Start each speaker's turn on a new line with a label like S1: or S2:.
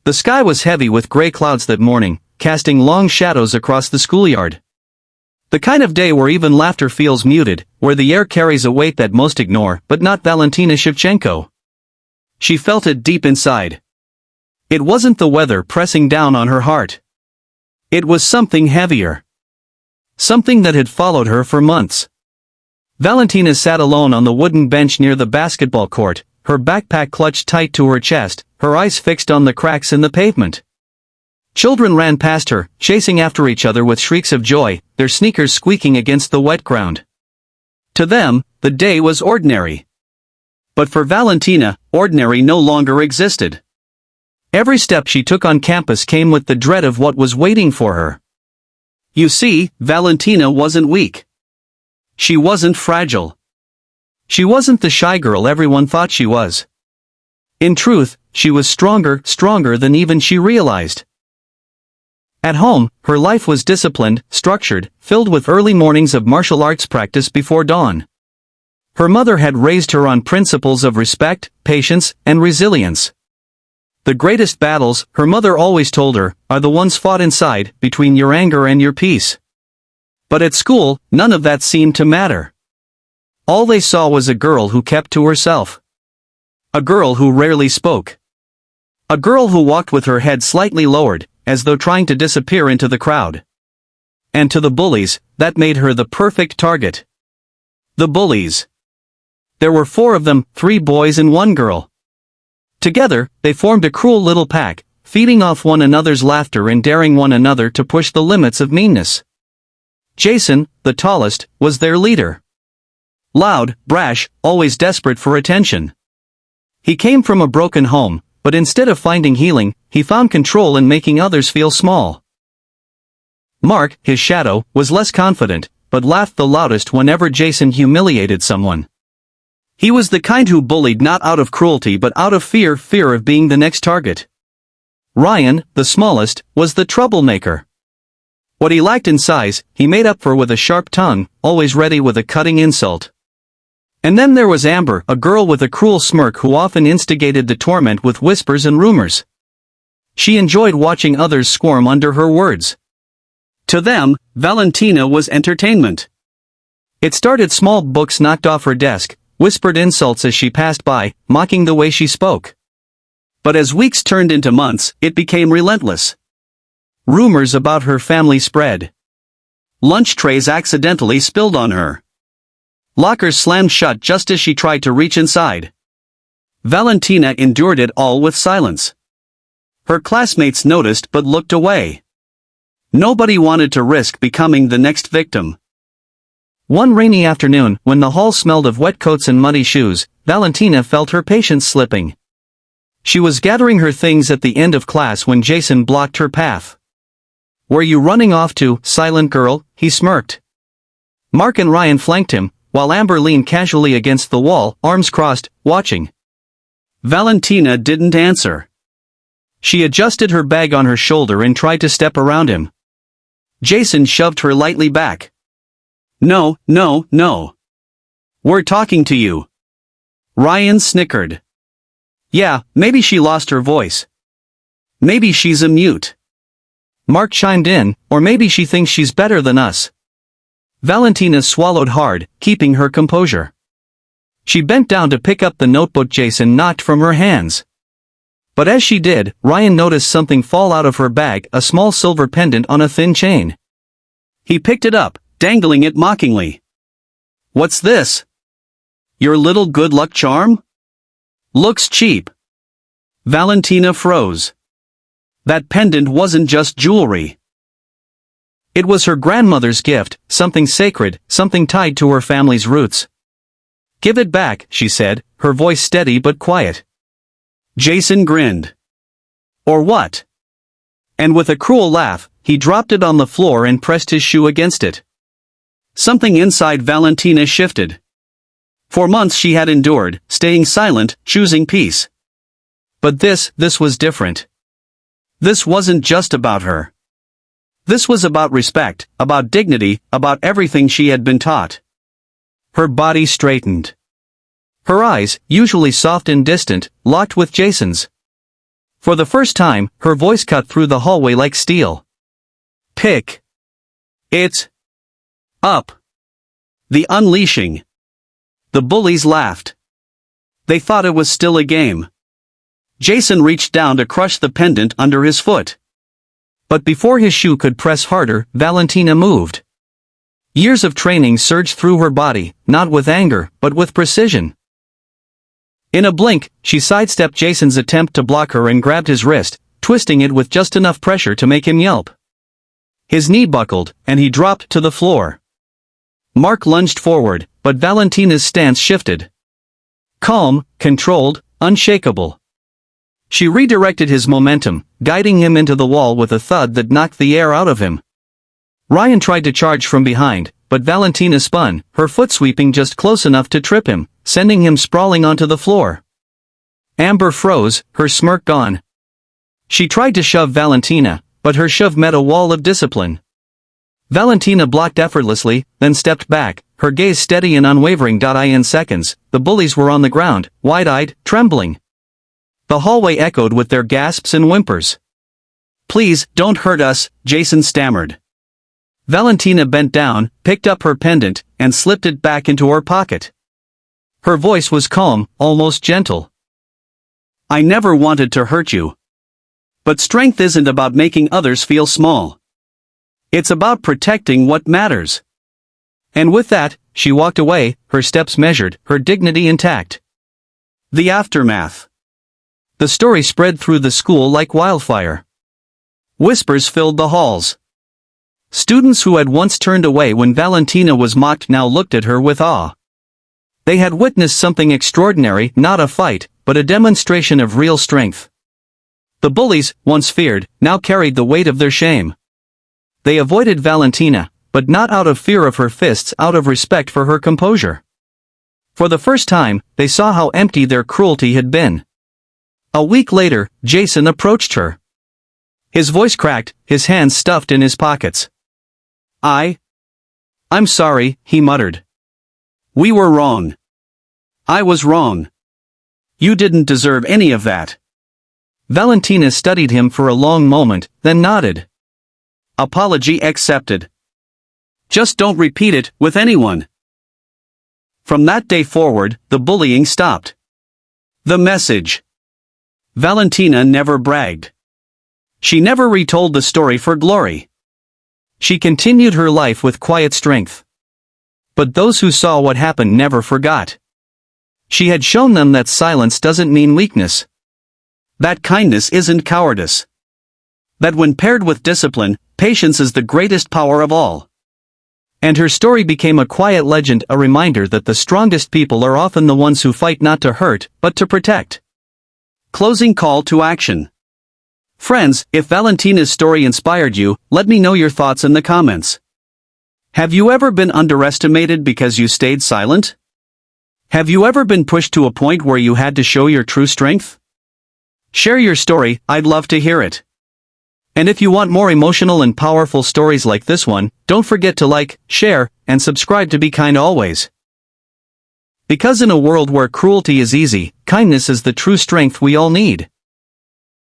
S1: The sky was heavy with gray clouds that morning, casting long shadows across the schoolyard. The kind of day where even laughter feels muted, where the air carries a weight that most ignore, but not Valentina Shevchenko. She felt it deep inside. It wasn't the weather pressing down on her heart. It was something heavier. Something that had followed her for months. Valentina sat alone on the wooden bench near the basketball court, her backpack clutched tight to her chest, her eyes fixed on the cracks in the pavement. Children ran past her, chasing after each other with shrieks of joy, their sneakers squeaking against the wet ground. To them, the day was ordinary. But for Valentina, ordinary no longer existed. Every step she took on campus came with the dread of what was waiting for her. You see, Valentina wasn't weak. She wasn't fragile. She wasn't the shy girl everyone thought she was. In truth, she was stronger than even she realized. At home, her life was disciplined, structured, filled with early mornings of martial arts practice before dawn. Her mother had raised her on principles of respect, patience, and resilience. The greatest battles, her mother always told her, are the ones fought inside, between your anger and your peace. But at school, none of that seemed to matter. All they saw was a girl who kept to herself. A girl who rarely spoke. A girl who walked with her head slightly lowered, as though trying to disappear into the crowd. And to the bullies, that made her the perfect target. The bullies. There were 4 of them, 3 boys and 1 girl. Together, they formed a cruel little pack, feeding off one another's laughter and daring one another to push the limits of meanness. Jason, the tallest, was their leader. Loud, brash, always desperate for attention. He came from a broken home, but instead of finding healing, he found control in making others feel small. Mark, his shadow, was less confident, but laughed the loudest whenever Jason humiliated someone. He was the kind who bullied not out of cruelty but out of fear of being the next target. Ryan, the smallest, was the troublemaker. What he lacked in size, he made up for with a sharp tongue, always ready with a cutting insult. And then there was Amber, a girl with a cruel smirk who often instigated the torment with whispers and rumors. She enjoyed watching others squirm under her words. To them, Valentina was entertainment. It started small, books knocked off her desk, whispered insults as she passed by, mocking the way she spoke. But as weeks turned into months, it became relentless. Rumors about her family spread. Lunch trays accidentally spilled on her. Lockers slammed shut just as she tried to reach inside. Valentina endured it all with silence. Her classmates noticed but looked away. Nobody wanted to risk becoming the next victim. One rainy afternoon, when the hall smelled of wet coats and muddy shoes, Valentina felt her patience slipping. She was gathering her things at the end of class when Jason blocked her path. "Where you running off to, silent girl?" he smirked. Mark and Ryan flanked him, while Amber leaned casually against the wall, arms crossed, watching. Valentina didn't answer. She adjusted her bag on her shoulder and tried to step around him. Jason shoved her lightly back. "No, no, no. We're talking to you." Ryan snickered. "Yeah, maybe she lost her voice. Maybe she's a mute." Mark chimed in, "Or maybe she thinks she's better than us." Valentina swallowed hard, keeping her composure. She bent down to pick up the notebook Jason knocked from her hands. But as she did, Ryan noticed something fall out of her bag, a small silver pendant on a thin chain. He picked it up, dangling it mockingly. "What's this? Your little good luck charm? Looks cheap." Valentina froze. That pendant wasn't just jewelry. It was her grandmother's gift, something sacred, something tied to her family's roots. "Give it back," she said, her voice steady but quiet. Jason grinned. "Or what?" And with a cruel laugh, he dropped it on the floor and pressed his shoe against it. Something inside Valentina shifted. For months she had endured, staying silent, choosing peace. But this was different. This wasn't just about her. This was about respect, about dignity, about everything she had been taught. Her body straightened. Her eyes, usually soft and distant, locked with Jason's. For the first time, her voice cut through the hallway like steel. Pick it up. The unleashing. The bullies laughed. They thought it was still a game. Jason reached down to crush the pendant under his foot. But before his shoe could press harder, Valentina moved. Years of training surged through her body, not with anger, but with precision. In a blink, she sidestepped Jason's attempt to block her and grabbed his wrist, twisting it with just enough pressure to make him yelp. His knee buckled, and he dropped to the floor. Mark lunged forward, but Valentina's stance shifted. Calm, controlled, unshakable. She redirected his momentum, guiding him into the wall with a thud that knocked the air out of him. Ryan tried to charge from behind, but Valentina spun, her foot sweeping just close enough to trip him, sending him sprawling onto the floor. Amber froze, her smirk gone. She tried to shove Valentina, but her shove met a wall of discipline. Valentina blocked effortlessly, then stepped back, her gaze steady and unwavering. In seconds, the bullies were on the ground, wide-eyed, trembling. The hallway echoed with their gasps and whimpers. "Please, don't hurt us," Jason stammered. Valentina bent down, picked up her pendant, and slipped it back into her pocket. Her voice was calm, almost gentle. "I never wanted to hurt you. But strength isn't about making others feel small. It's about protecting what matters." And with that, she walked away, her steps measured, her dignity intact. The aftermath. The story spread through the school like wildfire. Whispers filled the halls. Students who had once turned away when Valentina was mocked now looked at her with awe. They had witnessed something extraordinary, not a fight, but a demonstration of real strength. The bullies, once feared, now carried the weight of their shame. They avoided Valentina, but not out of fear of her fists, out of respect for her composure. For the first time, they saw how empty their cruelty had been. A week later, Jason approached her. His voice cracked, his hands stuffed in his pockets. I'm sorry," he muttered. "We were wrong. I was wrong. You didn't deserve any of that." Valentina studied him for a long moment, then nodded. "Apology accepted. Just don't repeat it with anyone." From that day forward, the bullying stopped. The message. Valentina never bragged. She never retold the story for glory. She continued her life with quiet strength. But those who saw what happened never forgot. She had shown them that silence doesn't mean weakness. That kindness isn't cowardice. That when paired with discipline, patience is the greatest power of all. And her story became a quiet legend, a reminder that the strongest people are often the ones who fight not to hurt, but to protect. Closing call to action. Friends, if Valentina's story inspired you, let me know your thoughts in the comments. Have you ever been underestimated because you stayed silent? Have you ever been pushed to a point where you had to show your true strength? Share your story, I'd love to hear it. And if you want more emotional and powerful stories like this one, don't forget to like, share, and subscribe to Be Kind Always. Because in a world where cruelty is easy, kindness is the true strength we all need.